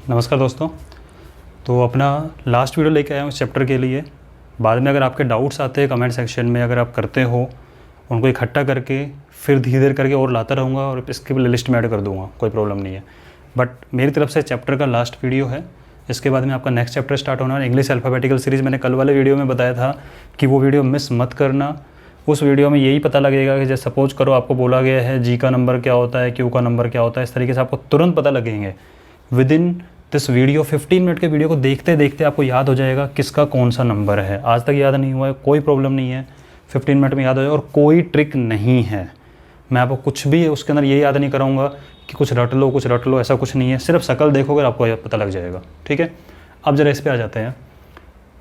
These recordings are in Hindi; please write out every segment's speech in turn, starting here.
नमस्कार दोस्तों। तो अपना लास्ट वीडियो लेके आया हूँ इस चैप्टर के लिए। बाद में अगर आपके डाउट्स आते हैं कमेंट सेक्शन में, अगर आप करते हो उनको इकट्ठा करके फिर धीरे धीरे करके और लाता रहूँगा और इसके लिस्ट में ऐड कर दूँगा, कोई प्रॉब्लम नहीं है। बट मेरी तरफ से चैप्टर का लास्ट वीडियो है। इसके बाद में आपका नेक्स्ट चैप्टर स्टार्ट होना है, इंग्लिश अल्फ़ाबेटिकल सीरीज़। मैंने कल वाले वीडियो में बताया था कि वो वीडियो मिस मत करना। उस वीडियो में यही पता लगेगा कि जैसे सपोज करो आपको बोला गया है जी का नंबर क्या होता है, क्यू का नंबर क्या होता है, इस तरीके से आपको तुरंत पता लगेंगे। With in this video 15 minute के वीडियो को देखते देखते आपको याद हो जाएगा किसका कौन सा नंबर है। आज तक याद नहीं हुआ है, कोई प्रॉब्लम नहीं है, 15 मिनट में याद हो जाएगा। और कोई ट्रिक नहीं है, मैं आपको कुछ भी उसके अंदर ये याद नहीं कराऊंगा कि कुछ रट लो, ऐसा कुछ नहीं है। सिर्फ शक्ल देखोगे आपको पता लग जाएगा। ठीक है, अब जरा इस पर आ जाते हैं।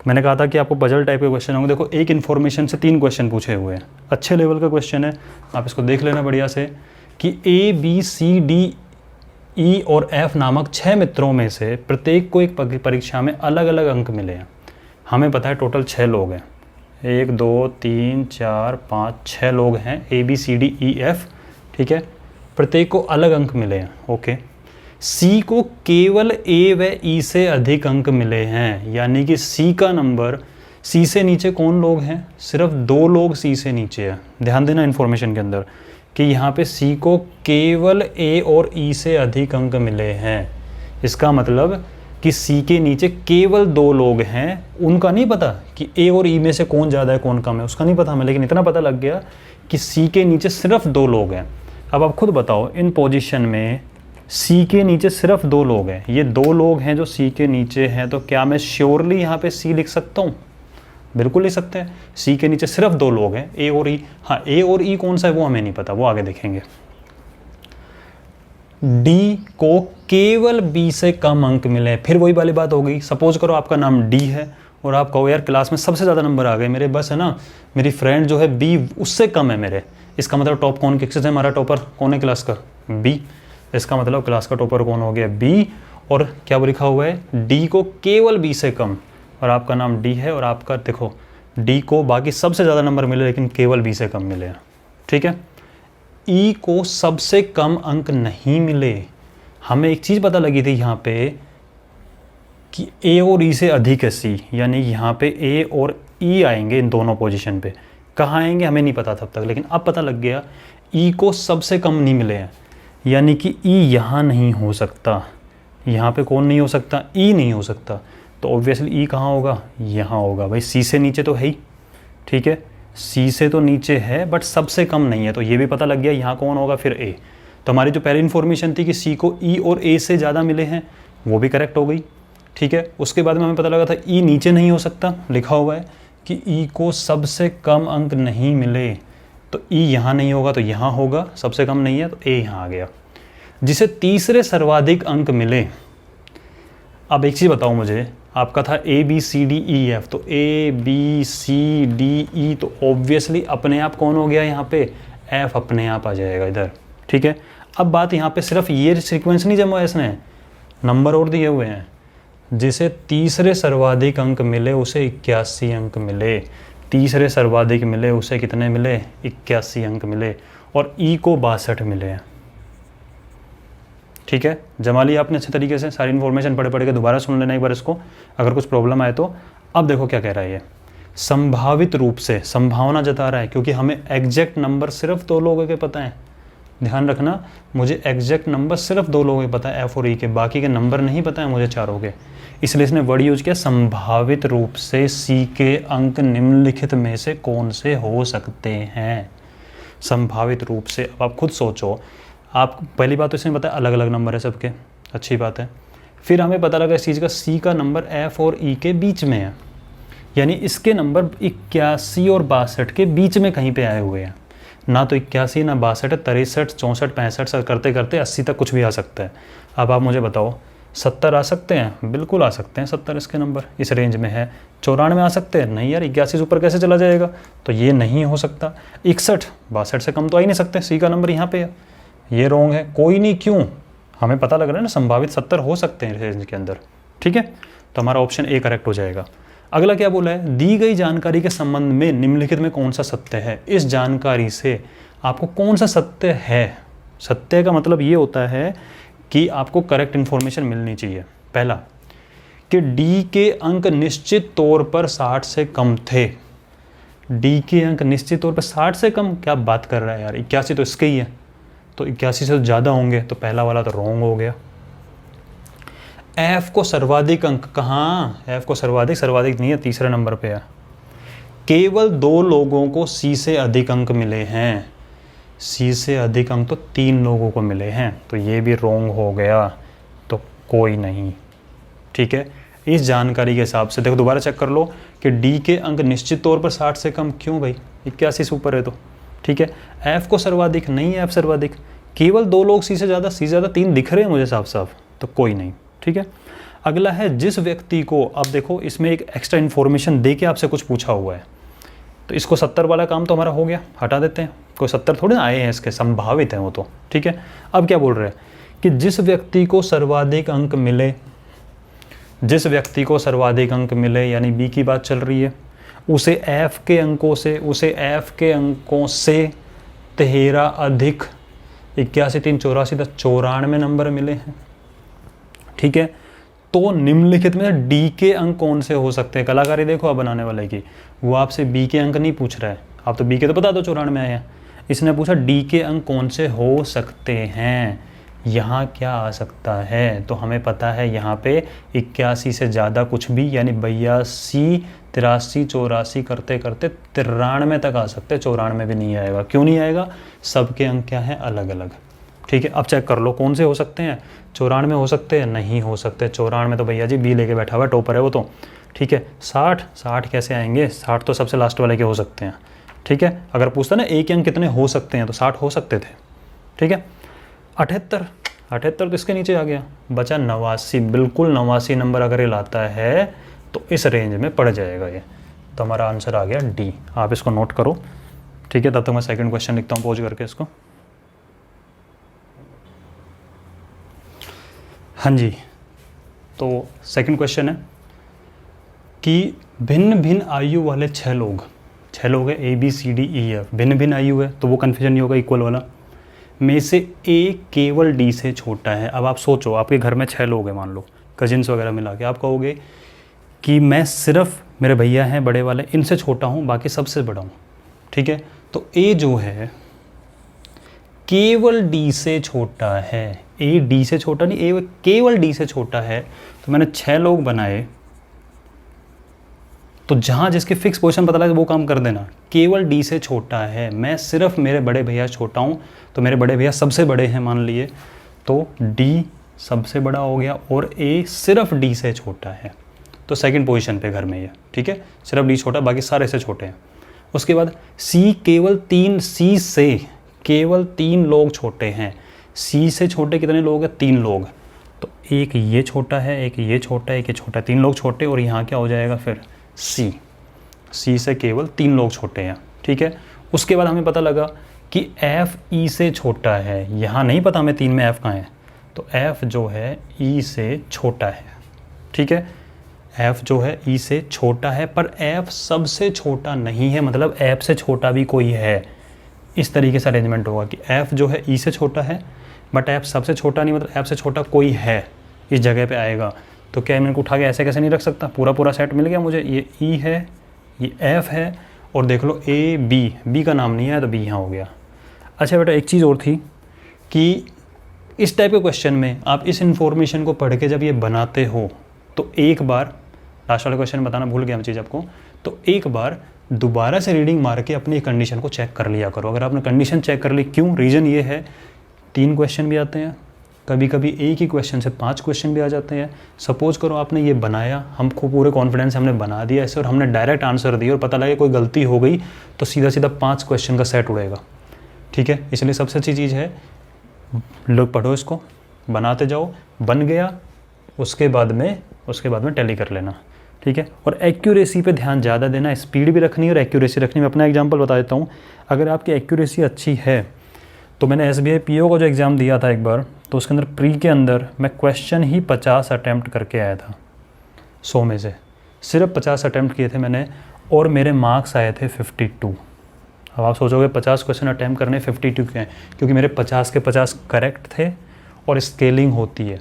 मैंने कहा था कि आपको पजल टाइप के क्वेश्चन होंगे। देखो, एक इन्फॉर्मेशन से 3 क्वेश्चन पूछे हुए हैं, अच्छे लेवल का क्वेश्चन है। आप इसको देख लेना बढ़िया से कि A, B, C, D, E और F नामक 6 मित्रों में से प्रत्येक को एक परीक्षा में अलग अलग अंक मिले हैं। हमें पता है टोटल 6 लोग हैं, 1 2 3 4 5 6 लोग हैं, ABCDEF। ठीक है, प्रत्येक को अलग अंक मिले हैं। ओके, C को केवल A व E से अधिक अंक मिले हैं, यानी कि C का नंबर, C से नीचे कौन लोग हैं? सिर्फ 2 लोग C से नीचे हैं। ध्यान देना इन्फॉर्मेशन के अंदर कि यहाँ पे C को केवल A और E से अधिक अंक मिले हैं। इसका मतलब कि C के नीचे केवल 2 लोग हैं। उनका नहीं पता कि A और E में से कौन ज़्यादा है कौन कम है, उसका नहीं पता हमें, लेकिन इतना पता लग गया कि C के नीचे सिर्फ 2 लोग हैं। अब आप खुद बताओ, इन पोजीशन में C के नीचे सिर्फ 2 लोग हैं, ये 2 लोग हैं जो C के नीचे हैं, तो क्या मैं श्योरली यहाँ पे C लिख सकता हूँ? बिल्कुल लिख सकते हैं। C के नीचे सिर्फ 2 लोग हैं, A और E। हाँ, A और E कौन सा है वो हमें नहीं पता, वो आगे देखेंगे। D को केवल B से कम अंक मिले। फिर वही वाली बात हो गई। सपोज करो आपका नाम D है और आप कहो यार क्लास में सबसे ज़्यादा नंबर आ गए मेरे, बस है ना, मेरी फ्रेंड जो है B उससे कम है मेरे। इसका मतलब टॉप कौन किससे है? हमारा टॉपर कौन है क्लास का? B। इसका मतलब क्लास का टॉपर कौन हो गया? B। और क्या लिखा हुआ है? D को केवल B से कम, और आपका नाम D है और आपका देखो D को बाकी सबसे ज़्यादा नंबर मिले लेकिन केवल B से कम मिले हैं। ठीक है, E को सबसे कम अंक नहीं मिले। हमें एक चीज़ पता लगी थी यहाँ पे कि A और E से अधिक है C, यानी यहाँ पे A और E आएंगे इन दोनों पोजीशन पे। कहाँ आएंगे हमें नहीं पता था अब तक, लेकिन अब पता लग गया E को सबसे कम नहीं मिले हैं, यानी कि E यहाँ नहीं हो सकता। यहाँ पे कौन नहीं हो सकता? E नहीं हो सकता। तो ऑब्वियसली E कहाँ होगा? यहाँ होगा। भाई C से नीचे तो है ही, ठीक है, C से तो नीचे है बट सबसे कम नहीं है, तो ये भी पता लग गया। यहाँ कौन होगा फिर? A। तो हमारी जो पहली इन्फॉर्मेशन थी कि C को E और A से ज़्यादा मिले हैं, वो भी करेक्ट हो गई। ठीक है, उसके बाद में हमें पता लगा था E नीचे नहीं हो सकता, लिखा हुआ है कि E को सबसे कम अंक नहीं मिले, तो E यहाँ नहीं होगा तो यहाँ होगा, सबसे कम नहीं है तो A यहाँ आ गया। जिसे तीसरे सर्वाधिक अंक मिले। अब एक चीज़ बताओ मुझे, आपका था ABCDEF, तो ABCDE तो ऑब्वियसली अपने आप कौन हो गया यहाँ पे? F अपने आप आ जाएगा इधर। ठीक है, अब बात यहाँ पे सिर्फ ये सीक्वेंस नहीं जमा है, इसने नंबर और दिए हुए हैं। जिसे तीसरे सर्वाधिक अंक मिले उसे 81 अंक मिले। तीसरे सर्वाधिक मिले उसे कितने मिले? 81 अंक मिले। और E को 62 मिले हैं। ठीक है, जमा लिया आपने अच्छे तरीके से। सारी इन्फॉर्मेशन पढ़ के दोबारा सुन लेना एक बार इसको, अगर कुछ प्रॉब्लम आए तो। अब देखो क्या कह रहा है ये, संभावित रूप से, संभावना जता रहा है, क्योंकि हमें एग्जैक्ट नंबर सिर्फ 2 लोगों के पता है। ध्यान रखना, मुझे एग्जैक्ट नंबर सिर्फ 2 लोगों के पता है, F और E के, बाकी के नंबर नहीं पता है मुझे चारों के। इसलिए इसने वर्ड यूज किया संभावित रूप से C के अंक निम्नलिखित में से कौन से हो सकते हैं? संभावित रूप से। अब आप खुद सोचो, आप पहली बात तो इसमें बताया अलग अलग नंबर है सबके, अच्छी बात है। फिर हमें पता लगा इस चीज़ का, C का नंबर F और E के बीच में है, यानी इसके नंबर 81 और 62 के बीच में कहीं पे आए हुए हैं। ना तो 81 ना 62, 63 64 65 करते करते 80 तक कुछ भी आ सकता है। अब आप मुझे बताओ, 70 आ सकते हैं? बिल्कुल आ सकते हैं 70, इसके नंबर इस रेंज में है। 94 आ सकते हैं? नहीं यार, 81 से ऊपर कैसे चला जाएगा, तो ये नहीं हो सकता। 61 62 से कम तो आ ही नहीं सकते, C का नंबर यहाँ पे है, ये रॉन्ग है। कोई नहीं, क्यों? हमें पता लग रहा है ना, संभावित 70 हो सकते हैं रेंज के अंदर। ठीक है, तो हमारा ऑप्शन A करेक्ट हो जाएगा। अगला क्या बोला है? दी गई जानकारी के संबंध में निम्नलिखित में कौन सा सत्य है? इस जानकारी से आपको कौन सा सत्य है? सत्य का मतलब ये होता है कि आपको करेक्ट इन्फॉर्मेशन मिलनी चाहिए। पहला कि डी के अंक निश्चित तौर पर 60 से कम थे। डी के अंक निश्चित तौर पर 60 से कम, क्या बात कर रहा है यार, 81 तो इसके ही है, तो 81 से ज़्यादा होंगे, तो पहला वाला तो रॉन्ग हो गया। एफ को सर्वाधिक अंक, कहाँ एफ को सर्वाधिक नहीं है, तीसरे नंबर पे है। केवल 2 लोगों को सी से अधिक अंक मिले हैं, सी से अधिक अंक तो 3 लोगों को मिले हैं, तो ये भी रॉन्ग हो गया, तो कोई नहीं। ठीक है, इस जानकारी के हिसाब से देखो, दोबारा चेक कर लो कि डी के अंक निश्चित तौर पर 60 से कम, क्यों भाई 81 से ऊपर है तो। ठीक है, एफ को सर्वाधिक नहीं है, एफ सर्वाधिक, केवल 2 लोग सी से ज़्यादा 3 दिख रहे हैं मुझे साफ साफ, तो कोई नहीं। ठीक है, अगला है जिस व्यक्ति को, अब देखो इसमें एक एक्स्ट्रा इन्फॉर्मेशन दे के आपसे कुछ पूछा हुआ है, तो इसको 70 वाला काम तो हमारा हो गया, हटा देते हैं, कोई 70 थोड़े आए हैं इसके, संभावित हैं वो तो। ठीक है, अब क्या बोल रहे हैं कि जिस व्यक्ति को सर्वाधिक अंक मिले, जिस व्यक्ति को सर्वाधिक अंक मिले यानी बी की बात चल रही है, उसे एफ के अंकों से 13 अधिक 81 3 84 94 नंबर मिले हैं। ठीक है, तो निम्नलिखित में डी के अंक कौन से हो सकते हैं। कलाकारी देखो आप बनाने वाले की, वो आपसे बी के अंक नहीं पूछ रहा है, आप तो बी के तो बता दो 94 आए हैं, इसने पूछा डी के अंक कौन से हो सकते हैं, यहाँ क्या आ सकता है, तो हमें पता है यहाँ पे 81 से ज़्यादा कुछ भी, यानी 82 83 84 करते करते 93 तक आ सकते हैं, 94 भी नहीं आएगा। क्यों नहीं आएगा, सबके अंक क्या हैं, अलग अलग। ठीक है, अब चेक कर लो कौन से हो सकते हैं, 94 हो सकते हैं, नहीं हो सकते, 94 तो भैया जी बी लेके बैठा हुआ है, टॉपर है वो तो। ठीक है, 60 कैसे आएंगे, 60 तो सबसे लास्ट वाले के हो सकते हैं। ठीक है, अगर पूछता ना एक अंक कितने हो सकते हैं, तो 60 हो सकते थे। ठीक है, 78 तो इसके नीचे आ गया, बचा 89, बिल्कुल 89 नंबर अगर ये लाता है तो इस रेंज में पड़ जाएगा ये, तो हमारा आंसर आ गया डी। आप इसको नोट करो। ठीक है, तब तक मैं सेकंड क्वेश्चन लिखता हूँ पॉज करके इसको। हाँ जी, तो सेकंड क्वेश्चन है कि भिन्न भिन्न आयु वाले 6 लोग है, A B C D E F, भिन्न भिन्न आयु है तो वो कन्फ्यूजन नहीं होगा, इक्वल वाला, में से ए केवल डी से छोटा है। अब आप सोचो, आपके घर में 6 लोग हैं मान लो, कजिन्स वगैरह मिला के, आप कहोगे कि मैं सिर्फ, मेरे भैया हैं बड़े वाले, इनसे छोटा हूँ, बाकी सबसे बड़ा हूँ। ठीक है, तो ए जो है केवल डी से छोटा है, ए डी से छोटा नहीं, ए केवल डी से छोटा है, तो मैंने 6 लोग बनाए, तो जहाँ जिसकी फिक्स पोजीशन पता लगे वो काम कर देना। केवल डी से छोटा है, मैं सिर्फ मेरे बड़े भैया छोटा हूँ, तो मेरे बड़े भैया सबसे बड़े हैं मान लिए, तो डी सबसे बड़ा हो गया और ए सिर्फ डी से छोटा है, तो सेकंड पोजीशन पे घर में ये। ठीक है, सिर्फ डी छोटा, बाकी सारे से छोटे हैं। उसके बाद सी से केवल 3 लोग छोटे हैं। सी से छोटे कितने लोग हैं, 3 लोग, तो एक ये छोटा है, एक ये छोटा है, एक ये छोटा है, 3 लोग छोटे, और यहाँ क्या हो जाएगा फिर सी से केवल 3 लोग छोटे हैं। ठीक है, उसके बाद हमें पता लगा कि एफ ई से छोटा है, यहाँ नहीं पता हमें 3 में एफ कहाँ है, तो एफ जो है ई से छोटा है। ठीक है, एफ जो है ई से छोटा है, पर एफ सबसे छोटा नहीं है, मतलब एफ से छोटा भी कोई है। इस तरीके से अरेंजमेंट होगा कि एफ जो है ई से छोटा है, बट एफ सबसे छोटा नहीं, मतलब एफ से छोटा कोई है, इस जगह पे आएगा। तो क्या मैं इनको उठा के ऐसे कैसे नहीं रख सकता, पूरा सेट मिल गया मुझे, ये ई है, ये एफ है, और देख लो ए बी का नाम नहीं है तो बी यहाँ हो गया। अच्छा बेटा, एक चीज़ और थी कि इस टाइप के क्वेश्चन में आप इस इन्फॉर्मेशन को पढ़ के जब ये बनाते हो, तो एक बार, लास्ट वाला क्वेश्चन बताना भूल गया मैं चीज़ आपको, तो एक बार दोबारा से रीडिंग मार के अपनी कंडीशन को चेक कर लिया करो। अगर आपने कंडीशन चेक कर ली, क्यों, रीज़न ये है 3 क्वेश्चन भी आते हैं, कभी कभी एक ही क्वेश्चन से 5 क्वेश्चन भी आ जाते हैं। सपोज करो आपने ये बनाया, हमको पूरे कॉन्फिडेंस से हमने बना दिया ऐसे, और हमने डायरेक्ट आंसर दिया और पता लगे कोई गलती हो गई, तो सीधा 5 क्वेश्चन का सेट उड़ेगा। ठीक है, इसलिए सबसे अच्छी चीज़ है, लोग पढ़ो इसको, बनाते जाओ, बन गया, उसके बाद में टैली कर लेना। ठीक है, और एक्यूरेसी पे ध्यान ज़्यादा देना, स्पीड भी रखनी है और एक्यूरेसी रखनी। मैं अपना एग्जांपल बता देता हूँ, अगर आपकी एक्यूरेसी अच्छी है, तो मैंने SBI PO का जो एग्ज़ाम दिया था एक बार, तो उसके अंदर प्री के अंदर मैं क्वेश्चन ही 50 अटैम्प्ट करके आया था 100 में से, सिर्फ 50 अटैम्प्ट किए थे मैंने, और मेरे मार्क्स आए थे 52। अब आप सोचोगे 50 क्वेश्चन अटैम्प्ट करने 52 क्यों हैं, क्योंकि मेरे 50 के 50 करेक्ट थे और स्केलिंग होती है।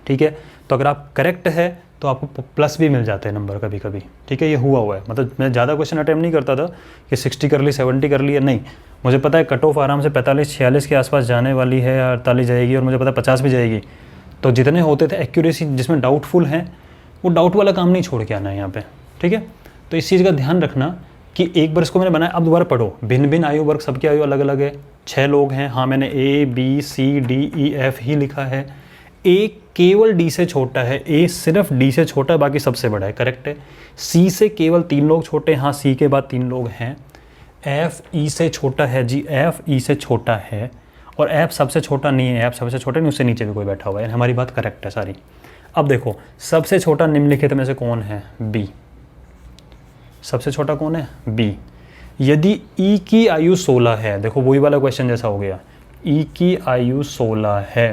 ठीक है, तो अगर आप करेक्ट है तो आपको प्लस भी मिल जाते हैं नंबर कभी कभी, ठीक है। ये हुआ है, मतलब मैं ज़्यादा क्वेश्चन अटैम्प्ट नहीं करता था कि 60 कर ली 70 कर ली, नहीं, मुझे पता है कट ऑफ आराम से 45-46 के आसपास जाने वाली है, 48 जाएगी, और मुझे पता है 50 भी जाएगी। तो जितने होते थे एक्यूरेसी जिसमें डाउटफुल हैं, वो डाउट वाला काम नहीं छोड़ के आना है यहाँ पे, ठीक है। तो इस चीज़ का ध्यान रखना कि एक बार इसको मैंने बनाया, अब दोबारा पढ़ो। भिन्न भिन्न आयु वर्ग, सबकी आयु अलग अलग है, 6 लोग हैं। हाँ, मैंने ABCDEF ही लिखा है। A केवल D से छोटा है, A सिर्फ D से छोटा है, बाकी सबसे बड़ा है, करेक्ट है। C से केवल 3 लोग छोटे हैं, हाँ C के बाद 3 लोग हैं। F E से छोटा है जी, F E से छोटा है, और F सबसे छोटा नहीं है, F सबसे छोटा नहीं, उससे नीचे भी कोई बैठा हुआ है, हमारी बात करेक्ट है सारी। अब देखो सबसे छोटा निम्नलिखित में से कौन है, B। सबसे छोटा कौन है, B। यदि E की आयु 16 है, देखो वही वाला क्वेश्चन जैसा हो गया, E की आयु 16 है,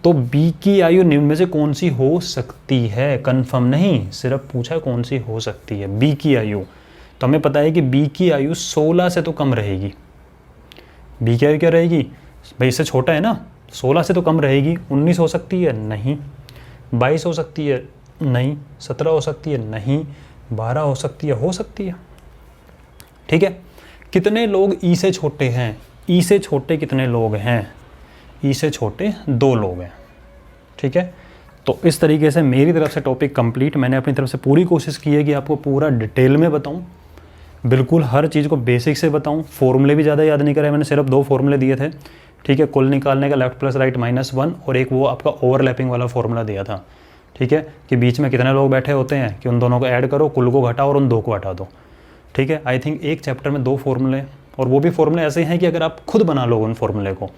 तो B की आयु निम्न में से कौन सी हो सकती है, कंफर्म नहीं, सिर्फ पूछा है कौन सी हो सकती है, B की आयु। तो हमें पता है कि B की आयु 16 से तो कम रहेगी। B की आयु क्या रहेगी भाई, इससे छोटा है ना, 16 से तो कम रहेगी। 19 हो सकती है, नहीं। 22 हो सकती है, नहीं। 17 हो सकती है, नहीं। 12 हो सकती है, ठीक है। कितने लोग E से छोटे हैं, E से छोटे कितने लोग हैं, E से छोटे 2 लोग हैं, ठीक है। तो इस तरीके से मेरी तरफ से टॉपिक कंप्लीट। मैंने अपनी तरफ से पूरी कोशिश की है कि आपको पूरा डिटेल में बताऊं, बिल्कुल हर चीज़ को बेसिक से बताऊं। फॉर्मूले भी ज़्यादा याद नहीं करे, मैंने सिर्फ 2 फॉर्मूले दिए थे, ठीक है। कुल निकालने का लेफ्ट प्लस राइट -1, और एक वो आपका ओवरलैपिंग वाला फॉर्मूला दिया था, ठीक है, कि बीच में कितने लोग बैठे होते हैं, कि उन दोनों को ऐड करो, कुल को घटाओ और उन 2 को हटा दो, ठीक है। आई थिंक एक चैप्टर में 2 फॉर्मूले, और वो भी फॉर्मूले ऐसे हैं कि अगर आप खुद बना लो उन फॉर्मूले को,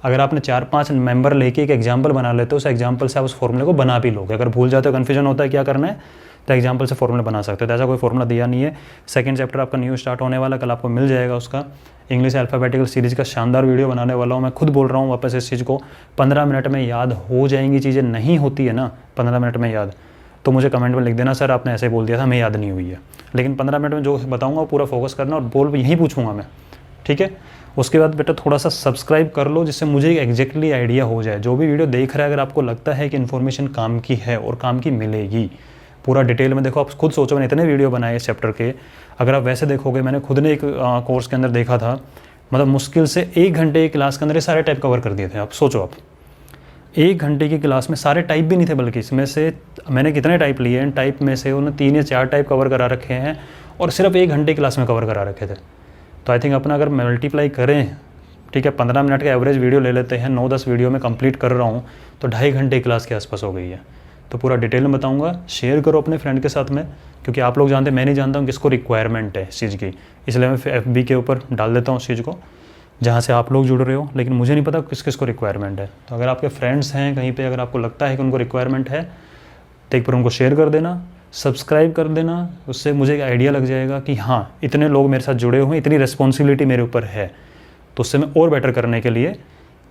अगर आपने 4-5 मेंबर लेके एक एग्जाम्पल बना लेते हो, उस एग्जाम्पल से आप उस फॉर्मूले को बना भी लोगे। अगर भूल जाते हो, कन्फ्यूजन होता है क्या करना है, तो एग्जाम्पल से फॉर्मूला बना सकते हो। तो ऐसा कोई फॉर्मूला दिया नहीं है। सेकंड चैप्टर आपका न्यू स्टार्ट होने वाला, कल आपको मिल जाएगा उसका। इंग्लिश अल्फ़ाबेटिकल सीरीज़ का शानदार वीडियो बनाने वाला हूँ, मैं खुद बोल रहा हूँ वापस इस चीज़ को। 15 मिनट में याद हो जाएंगी चीज़ें, नहीं होती है ना 15 मिनट में याद, तो मुझे कमेंट में लिख देना सर आपने ऐसे बोल दिया था, हमें याद नहीं हुई है। लेकिन 15 मिनट में जो बताऊँगा वो पूरा फोकस करना, और बोल यहीं पूछूंगा मैं, ठीक है। उसके बाद बेटा थोड़ा सा सब्सक्राइब कर लो, जिससे मुझे एग्जैक्टली आइडिया हो जाए। जो भी वीडियो देख रहा है, अगर आपको लगता है कि इन्फॉर्मेशन काम की है और काम की मिलेगी, पूरा डिटेल में देखो। आप खुद सोचो, मैंने इतने वीडियो बनाए इस चैप्टर के, अगर आप वैसे देखोगे, मैंने खुद ने एक कोर्स के अंदर देखा था, मतलब मुश्किल से 1 घंटे की क्लास के अंदर ये सारे टाइप कवर कर दिए थे। आप सोचो, आप 1 घंटे की क्लास में सारे टाइप भी नहीं थे, बल्कि इसमें से मैंने कितने टाइप लिए, इन टाइप में से उन्होंने 3 या 4 टाइप कवर करा रखे हैं, और सिर्फ 1 घंटे क्लास में कवर करा रखे थे। तो आई थिंक अपना अगर मल्टीप्लाई करें, ठीक है, 15 मिनट का एवरेज वीडियो ले लेते हैं, 9-10 वीडियो में कंप्लीट कर रहा हूँ, तो 2.5 घंटे क्लास के आसपास हो गई है। तो पूरा डिटेल में बताऊंगा, शेयर करो अपने फ्रेंड के साथ में, क्योंकि आप लोग जानते हैं, मैं नहीं जानता हूँ किसको रिक्वायरमेंट है इस चीज़ की, इसलिए मैं FB के ऊपर डाल देता हूँ उस चीज़ को, जहाँ से आप लोग जुड़ रहे हो, लेकिन मुझे नहीं पता किस किस को रिक्वायरमेंट है। तो अगर आपके फ्रेंड्स हैं कहीं पे, अगर आपको लगता है कि उनको रिक्वायरमेंट है, तो एक बार उनको शेयर कर देना, सब्सक्राइब कर देना, उससे मुझे एक आइडिया लग जाएगा कि हाँ इतने लोग मेरे साथ जुड़े हुए हैं, इतनी रिस्पॉन्सिबिलिटी मेरे ऊपर है, तो उससे मैं और बेटर करने के लिए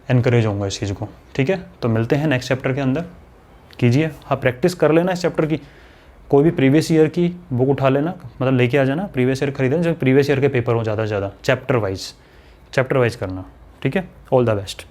एनकरेज होऊंगा इस चीज़ को, ठीक है। तो मिलते हैं नेक्स्ट चैप्टर के अंदर, कीजिए, हाँ प्रैक्टिस कर लेना इस चैप्टर की। कोई भी प्रीवियस ईयर की बुक उठा लेना, मतलब लेके आ जाना, प्रीवियस ईयर खरीदना, जब प्रीवियस ईयर के पेपर हो ज़्यादा से ज़्यादा, चैप्टर वाइज करना, ठीक है। All the best.